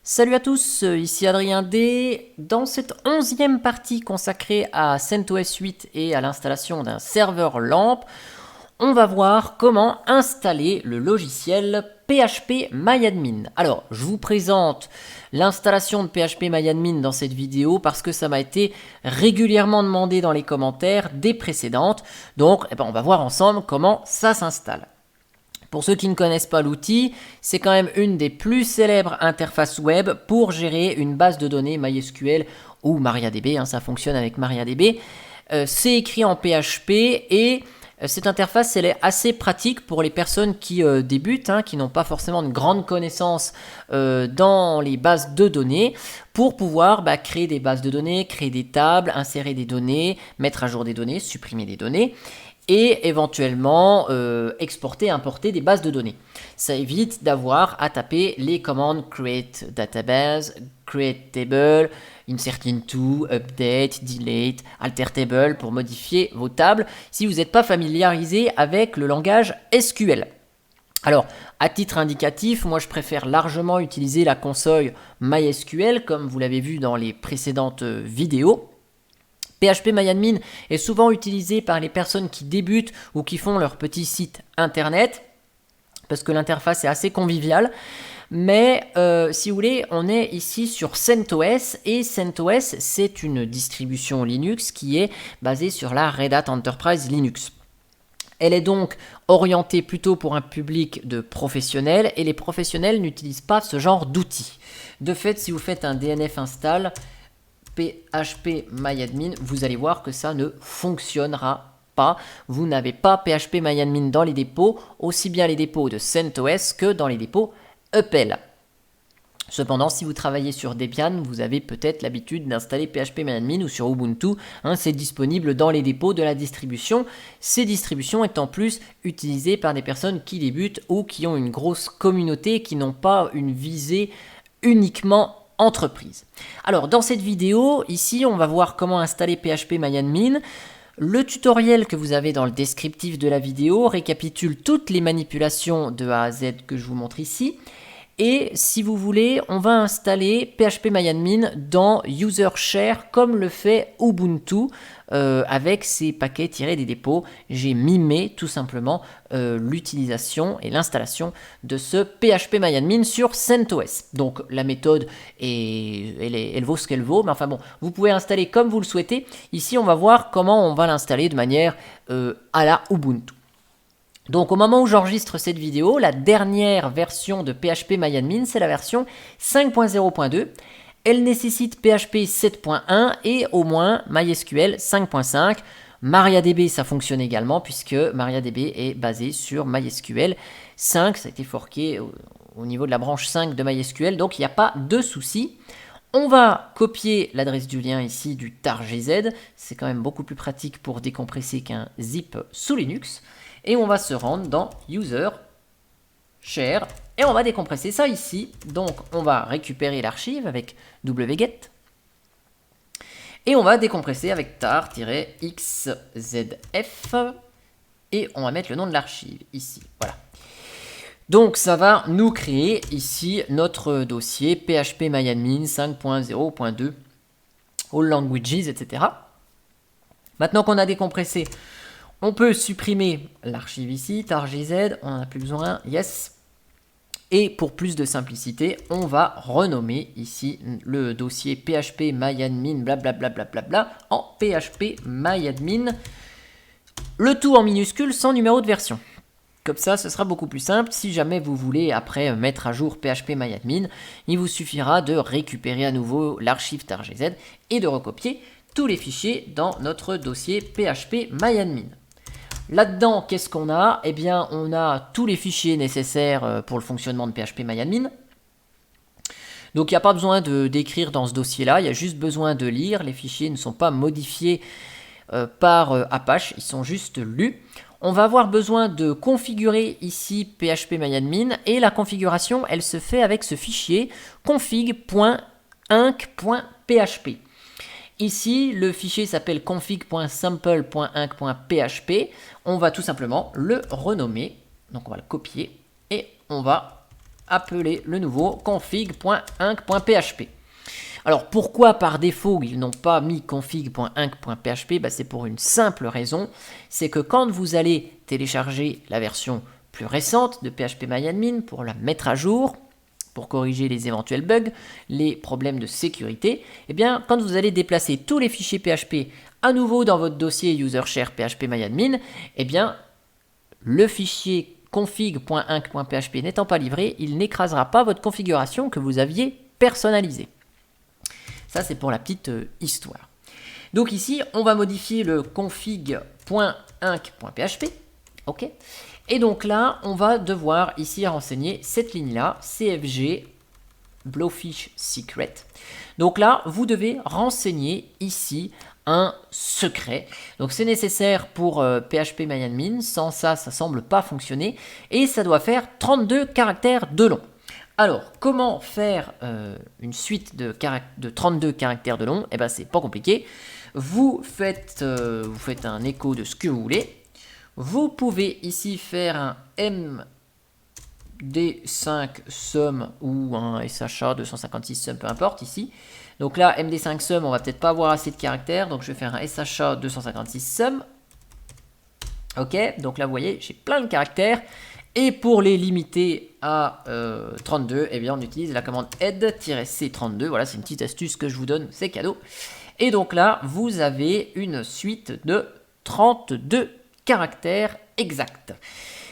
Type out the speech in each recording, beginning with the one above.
Salut à tous, ici Adrien D. Dans cette 11e partie consacrée à CentOS 8 et à l'installation d'un serveur LAMP, on va voir comment installer le logiciel PHPMyAdmin. Alors, je vous présente l'installation de PHPMyAdmin dans cette vidéo parce que ça m'a été régulièrement demandé dans les commentaires des précédentes. Donc, on va voir ensemble comment ça s'installe. Pour ceux qui ne connaissent pas l'outil, c'est quand même une des plus célèbres interfaces web pour gérer une base de données MySQL ou MariaDB, ça fonctionne avec MariaDB. C'est écrit en PHP et cette interface elle est assez pratique pour les personnes qui débutent, qui n'ont pas forcément de grandes connaissances dans les bases de données, pour pouvoir créer des bases de données, créer des tables, insérer des données, mettre à jour des données, supprimer des données, et éventuellement exporter, importer des bases de données. Ça évite d'avoir à taper les commandes create database, create table, insert into, update, delete, alter table pour modifier vos tables si vous n'êtes pas familiarisé avec le langage SQL. Alors, à titre indicatif, moi je préfère largement utiliser la console MySQL comme vous l'avez vu dans les précédentes vidéos. PHPMyAdmin est souvent utilisé par les personnes qui débutent ou qui font leur petit site internet parce que l'interface est assez conviviale. Mais si vous voulez, on est ici sur CentOS et CentOS c'est une distribution Linux qui est basée sur la Red Hat Enterprise Linux. Elle est donc orientée plutôt pour un public de professionnels et les professionnels n'utilisent pas ce genre d'outils. De fait, si vous faites un DNF install PHPMyAdmin, vous allez voir que ça ne fonctionnera pas. Vous n'avez pas PHPMyAdmin dans les dépôts, aussi bien les dépôts de CentOS que dans les dépôts EPEL. Cependant, si vous travaillez sur Debian, vous avez peut-être l'habitude d'installer PHPMyAdmin ou sur Ubuntu. C'est disponible dans les dépôts de la distribution. Ces distributions étant plus utilisées par des personnes qui débutent ou qui ont une grosse communauté, qui n'ont pas une visée uniquement entreprise. Alors dans cette vidéo, ici on va voir comment installer PHPMyAdmin. Le tutoriel que vous avez dans le descriptif de la vidéo récapitule toutes les manipulations de A à Z que je vous montre ici. Et si vous voulez, on va installer PHPMyAdmin dans UserShare comme le fait Ubuntu avec ses paquets tirés des dépôts. J'ai mimé tout simplement l'utilisation et l'installation de ce PHPMyAdmin sur CentOS. Donc la méthode, elle vaut ce qu'elle vaut, mais enfin bon, vous pouvez installer comme vous le souhaitez. Ici, on va voir comment on va l'installer de manière à la Ubuntu. Donc au moment où j'enregistre cette vidéo, la dernière version de PHPMyAdmin, c'est la version 5.0.2. Elle nécessite PHP 7.1 et au moins MySQL 5.5. MariaDB, ça fonctionne également puisque MariaDB est basé sur MySQL 5. Ça a été forqué au niveau de la branche 5 de MySQL, donc il n'y a pas de souci. On va copier l'adresse du lien ici du tar.gz. C'est quand même beaucoup plus pratique pour décompresser qu'un zip sous Linux. Et on va se rendre dans User, Share, et on va décompresser ça ici. Donc on va récupérer l'archive avec wget, et on va décompresser avec tar-xzf, et on va mettre le nom de l'archive ici, voilà. Donc ça va nous créer ici notre dossier PHPMyAdmin 5.0.2, all languages, etc. Maintenant qu'on a décompressé, on peut supprimer l'archive ici, tar.gz, on n'en a plus besoin, yes. Et pour plus de simplicité, on va renommer ici le dossier PHPMyAdmin blablabla en PHPMyAdmin, le tout en minuscule sans numéro de version. Comme ça, ce sera beaucoup plus simple. Si jamais vous voulez après mettre à jour PHPMyAdmin, il vous suffira de récupérer à nouveau l'archive tar.gz et de recopier tous les fichiers dans notre dossier PHPMyAdmin. Là-dedans, qu'est-ce qu'on a? Eh bien, on a tous les fichiers nécessaires pour le fonctionnement de PHPMyAdmin. Donc, il n'y a pas besoin d'écrire dans ce dossier-là, il y a juste besoin de lire. Les fichiers ne sont pas modifiés par Apache, ils sont juste lus. On va avoir besoin de configurer ici PHPMyAdmin et la configuration, elle se fait avec ce fichier config.inc.php. Ici, le fichier s'appelle config.sample.inc.php. On va tout simplement le renommer. Donc on va le copier et on va appeler le nouveau config.inc.php. Alors pourquoi par défaut ils n'ont pas mis config.inc.php? C'est pour une simple raison, c'est que quand vous allez télécharger la version plus récente de PHPMyAdmin pour la mettre à jour, pour corriger les éventuels bugs, les problèmes de sécurité, eh bien quand vous allez déplacer tous les fichiers PHP à nouveau dans votre dossier user-share PHPMyAdmin, eh bien le fichier config.inc.php n'étant pas livré, il n'écrasera pas votre configuration que vous aviez personnalisée. Ça, c'est pour la petite histoire. Donc ici, on va modifier le config.inc.php. OK. Et donc là, on va devoir ici renseigner cette ligne-là, cfg blowfish secret. Donc là, vous devez renseigner ici un secret. Donc c'est nécessaire pour PHPMyAdmin. Sans ça, ça semble pas fonctionner. Et ça doit faire 32 caractères de long. Alors, comment faire une suite de 32 caractères de long? Eh bien, c'est pas compliqué. Vous faites un écho de ce que vous voulez. Vous pouvez ici faire un MD5 sum ou un SHA 256 sum, peu importe ici. Donc là, MD5 sum, on va peut-être pas avoir assez de caractères. Donc je vais faire un SHA 256 sum. Ok, donc là, vous voyez, j'ai plein de caractères. Et pour les limiter à 32, eh bien on utilise la commande add-c32. Voilà, c'est une petite astuce que je vous donne, c'est cadeau. Et donc là, vous avez une suite de 32 caractères exacts.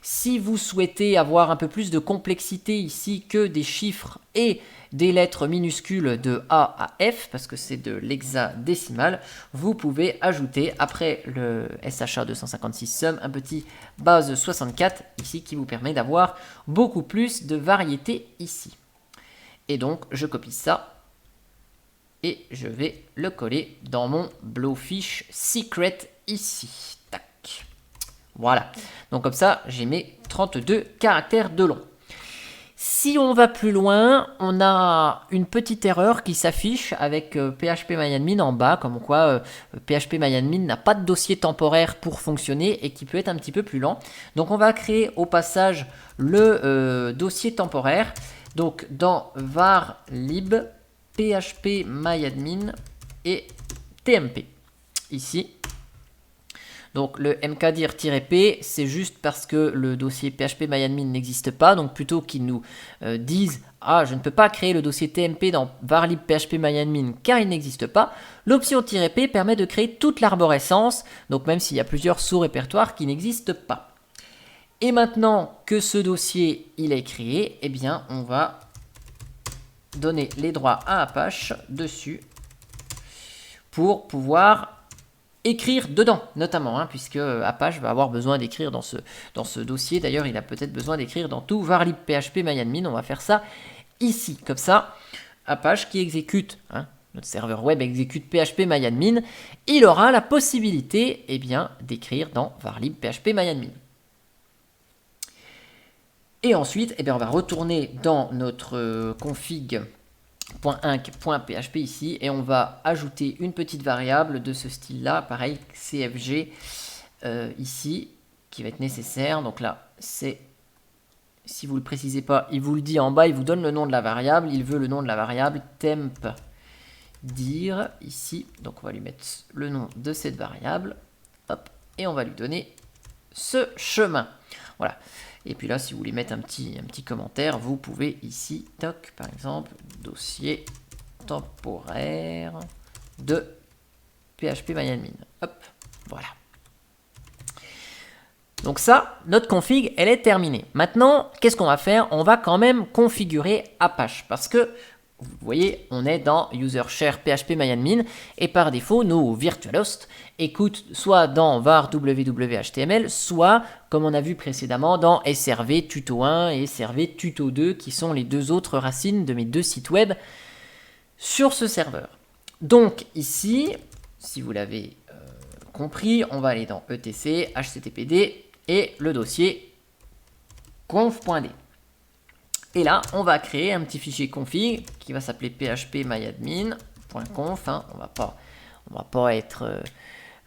Si vous souhaitez avoir un peu plus de complexité ici que des chiffres et des lettres minuscules de A à F, parce que c'est de l'hexadécimal, vous pouvez ajouter après le SHA 256 sum un petit base 64 ici qui vous permet d'avoir beaucoup plus de variété ici. Et donc je copie ça et je vais le coller dans mon blowfish secret ici. Tac. Voilà. Donc comme ça, j'ai mes 32 caractères de long. Si on va plus loin, on a une petite erreur qui s'affiche avec PHPMyAdmin en bas, comme quoi PHPMyAdmin n'a pas de dossier temporaire pour fonctionner et qui peut être un petit peu plus lent. Donc on va créer au passage le dossier temporaire. Donc dans var lib phpMyAdmin et tmp. Ici. Donc le mkdir-p, c'est juste parce que le dossier phpMyAdmin n'existe pas. Donc plutôt qu'ils nous disent « Ah, je ne peux pas créer le dossier tmp dans varlib phpMyAdmin car il n'existe pas », l'option -p permet de créer toute l'arborescence, donc même s'il y a plusieurs sous-répertoires qui n'existent pas. Et maintenant que ce dossier il est créé, eh bien on va donner les droits à Apache dessus pour pouvoir écrire dedans, notamment, puisque Apache va avoir besoin d'écrire dans ce dossier. D'ailleurs, il a peut-être besoin d'écrire dans tout varlib phpMyAdmin. On va faire ça ici. Comme ça, Apache qui exécute, notre serveur web exécute phpMyAdmin, il aura la possibilité d'écrire dans varlib phpMyAdmin. Et ensuite, on va retourner dans notre config.inc.php ici et on va ajouter une petite variable de ce style là, pareil cfg ici qui va être nécessaire. Donc là c'est, si vous ne le précisez pas, il vous le dit en bas, il vous donne le nom de la variable, il veut le nom de la variable temp dir ici, donc on va lui mettre le nom de cette variable, hop, et on va lui donner ce chemin. Voilà. Et puis là, si vous voulez mettre un petit commentaire, vous pouvez ici, toc, par exemple, dossier temporaire de PHPMyAdmin. Hop, voilà. Donc ça, notre config, elle est terminée. Maintenant, qu'est-ce qu'on va faire? On va quand même configurer Apache parce que vous voyez, on est dans user-share PHPMyAdmin et par défaut, nos virtualhosts écoutent soit dans var www.html, soit, comme on a vu précédemment, dans srv tuto 1 et srv tuto 2, qui sont les deux autres racines de mes deux sites web sur ce serveur. Donc ici, si vous l'avez compris, on va aller dans etc, httpd et le dossier conf.d. Et là, on va créer un petit fichier config qui va s'appeler phpMyAdmin.conf. On va pas être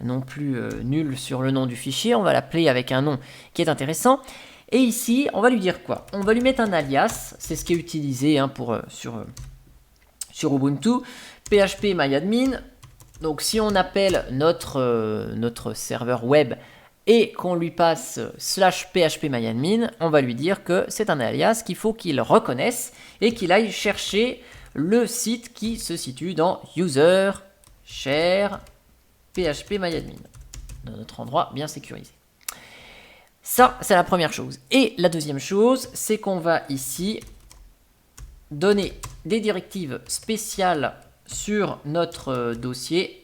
non plus nul sur le nom du fichier. On va l'appeler avec un nom qui est intéressant. Et ici, on va lui dire quoi? On va lui mettre un alias, c'est ce qui est utilisé hein, sur Ubuntu, PHP myadmin. Donc si on appelle notre serveur web et qu'on lui passe /php myadmin, on va lui dire que c'est un alias qu'il faut qu'il reconnaisse et qu'il aille chercher le site qui se situe dans user share php myadmin, dans notre endroit bien sécurisé. Ça, c'est la première chose. Et la deuxième chose, c'est qu'on va ici donner des directives spéciales sur notre dossier.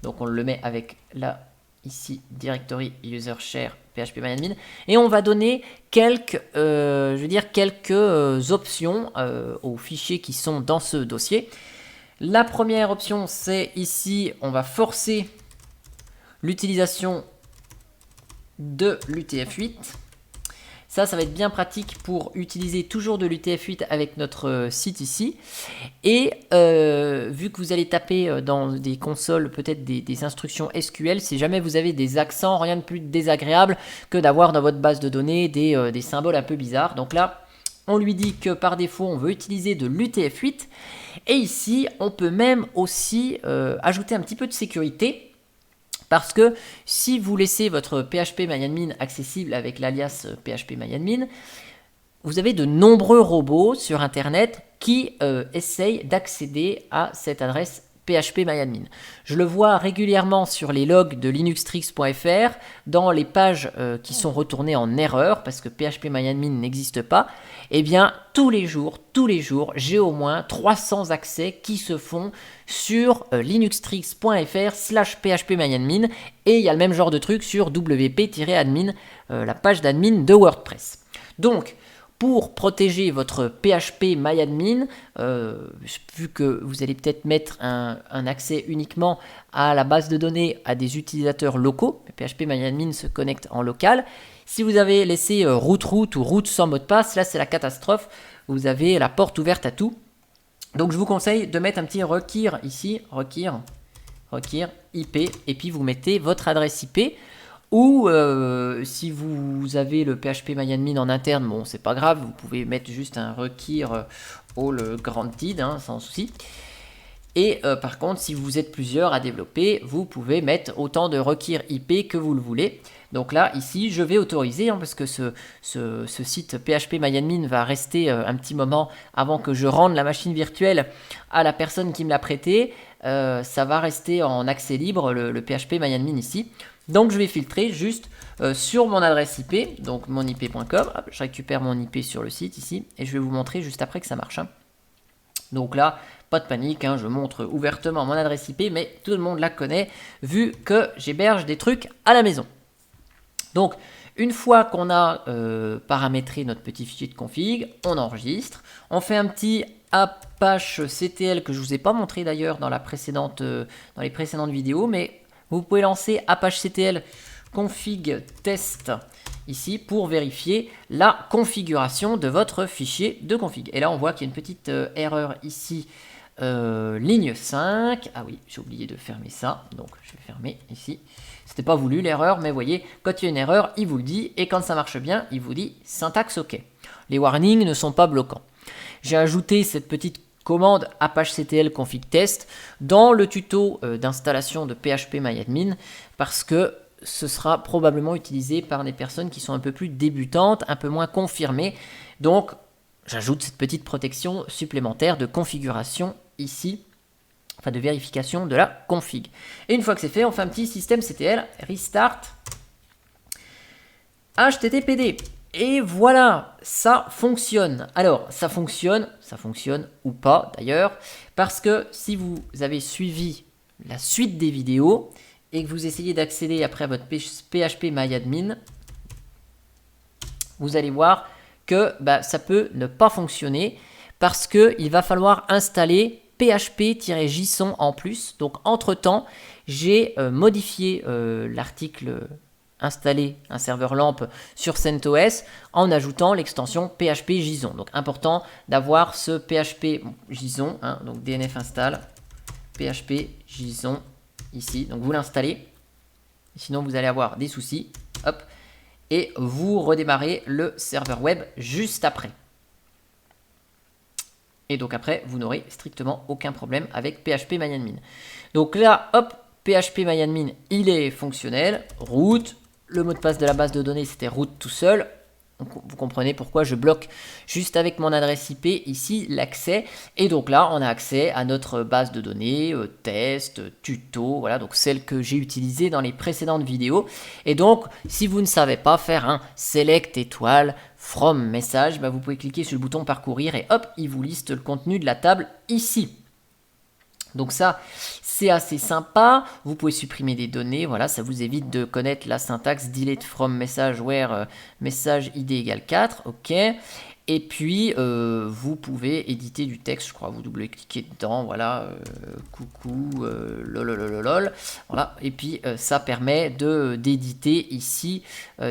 Donc on le met avec là, ici, directory user share php myadmin. Et on va donner quelques options aux fichiers qui sont dans ce dossier. La première option, c'est ici, on va forcer l'utilisation de l'UTF-8. Ça va être bien pratique pour utiliser toujours de l'UTF-8 avec notre site ici. Et vu que vous allez taper dans des consoles peut-être des instructions SQL, si jamais vous avez des accents, rien de plus désagréable que d'avoir dans votre base de données des symboles un peu bizarres. Donc là, on lui dit que par défaut, on veut utiliser de l'UTF-8. Et ici, on peut même aussi ajouter un petit peu de sécurité. Parce que si vous laissez votre PHP myadmin accessible avec l'alias PHP myadmin, vous avez de nombreux robots sur Internet qui essayent d'accéder à cette adresse PHP myadmin. Je le vois régulièrement sur les logs de linuxtricks.fr, dans les pages qui sont retournées en erreur parce que PHP myadmin n'existe pas. Eh bien, tous les jours, j'ai au moins 300 accès qui se font sur linuxtricks.fr/php myadmin, et il y a le même genre de truc sur wp-admin, la page d'admin de WordPress. Donc, pour protéger votre PHP myadmin, vu que vous allez peut-être mettre un accès uniquement à la base de données à des utilisateurs locaux, PHP myadmin se connecte en local. Si vous avez laissé root ou root sans mot de passe, là c'est la catastrophe, vous avez la porte ouverte à tout. Donc je vous conseille de mettre un petit require ici, require IP, et puis vous mettez votre adresse IP. Ou si vous avez le PHP myadmin en interne, bon c'est pas grave, vous pouvez mettre juste un require all granted hein, sans souci. Et par contre, si vous êtes plusieurs à développer, vous pouvez mettre autant de require IP que vous le voulez. Donc là, ici, je vais autoriser, hein, parce que ce site PHP myadmin va rester un petit moment avant que je rende la machine virtuelle à la personne qui me l'a prêté. Ça va rester en accès libre, le PHP myadmin ici. Donc je vais filtrer juste sur mon adresse IP, donc mon ip.com. Je récupère mon IP sur le site ici, et je vais vous montrer juste après que ça marche. Hein. Donc là, pas de panique, hein, je montre ouvertement mon adresse IP, mais tout le monde la connaît, vu que j'héberge des trucs à la maison. Donc, une fois qu'on a paramétré notre petit fichier de config, on enregistre. On fait un petit Apache CTL que je ne vous ai pas montré d'ailleurs dans les précédentes vidéos, mais vous pouvez lancer Apache CTL config test ici pour vérifier la configuration de votre fichier de config. Et là, on voit qu'il y a une petite erreur ici, ligne 5. Ah oui, j'ai oublié de fermer ça, donc je vais fermer ici. C'était pas voulu l'erreur, mais vous voyez, quand il y a une erreur, il vous le dit, et quand ça marche bien, il vous dit syntaxe OK. Les warnings ne sont pas bloquants. J'ai ajouté cette petite commande Apache CTL config test dans le tuto d'installation de PHP myadmin, parce que ce sera probablement utilisé par des personnes qui sont un peu plus débutantes, un peu moins confirmées. Donc, j'ajoute cette petite protection supplémentaire de configuration ici, enfin de vérification de la config. Et une fois que c'est fait, on fait un petit systemctl restart httpd. Et voilà, ça fonctionne. Alors, ça fonctionne ou pas d'ailleurs, parce que si vous avez suivi la suite des vidéos et que vous essayez d'accéder après à votre PHP myadmin, vous allez voir que ça peut ne pas fonctionner parce qu'il va falloir installer php-json en plus. Donc, entre-temps, j'ai modifié l'article installer un serveur LAMP sur CentOS en ajoutant l'extension PHP JSON. Donc important d'avoir ce PHP JSON, hein, donc DNF install PHP JSON ici. Donc vous l'installez, sinon vous allez avoir des soucis. Hop. et vous redémarrez le serveur web juste après. Et donc après, vous n'aurez strictement aucun problème avec phpMyAdmin. Donc là, hop, phpMyAdmin, il est fonctionnel. Root, le mot de passe de la base de données, c'était root tout seul. Donc, vous comprenez pourquoi je bloque juste avec mon adresse IP ici l'accès. Et donc là, on a accès à notre base de données, test, tuto, voilà, donc celle que j'ai utilisée dans les précédentes vidéos. Et donc, si vous ne savez pas faire un select étoile from message, bah, vous pouvez cliquer sur le bouton parcourir et hop, il vous liste le contenu de la table ici. Donc ça, c'est assez sympa. Vous pouvez supprimer des données. Voilà, ça vous évite de connaître la syntaxe delete from message where message id égale 4. OK. Et puis, vous pouvez éditer du texte. Je crois vous double-cliquez dedans. Voilà, coucou, lol. Voilà. Et puis, ça permet d'éditer ici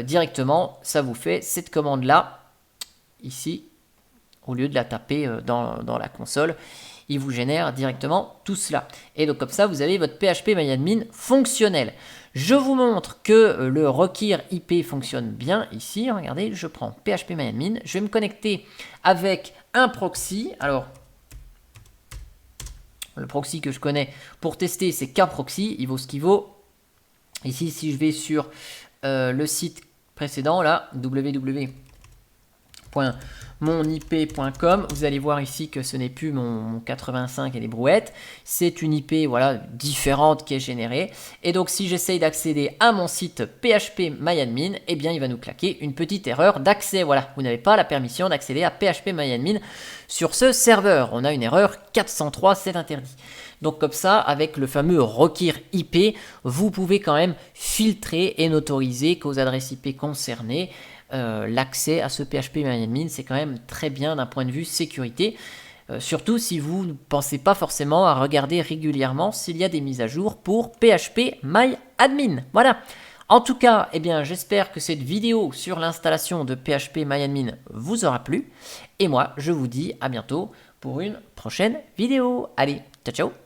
directement. Ça vous fait cette commande-là, ici, au lieu de la taper dans la console. Il vous génère directement tout cela. Et donc comme ça, vous avez votre phpMyAdmin fonctionnel. Je vous montre que le require IP fonctionne bien ici. Regardez, je prends phpMyAdmin. Je vais me connecter avec un proxy. Alors, le proxy que je connais pour tester, c'est kproxy. Il vaut ce qu'il vaut. Ici, si je vais sur le site précédent, là, www.monip.com, vous allez voir ici que ce n'est plus mon 85 et les brouettes, c'est une IP voilà, différente qui est générée. Et donc si j'essaye d'accéder à mon site phpMyAdmin, eh bien il va nous claquer une petite erreur d'accès. Voilà, vous n'avez pas la permission d'accéder à phpMyAdmin sur ce serveur. On a une erreur 403, c'est interdit. Donc comme ça, avec le fameux require IP, vous pouvez quand même filtrer et n'autoriser qu'aux adresses IP concernées. L'accès à ce phpMyAdmin, c'est quand même très bien d'un point de vue sécurité. Surtout si vous ne pensez pas forcément à regarder régulièrement s'il y a des mises à jour pour phpMyAdmin. Voilà. En tout cas, eh bien, j'espère que cette vidéo sur l'installation de phpMyAdmin vous aura plu. Et moi, je vous dis à bientôt pour une prochaine vidéo. Allez, ciao ciao.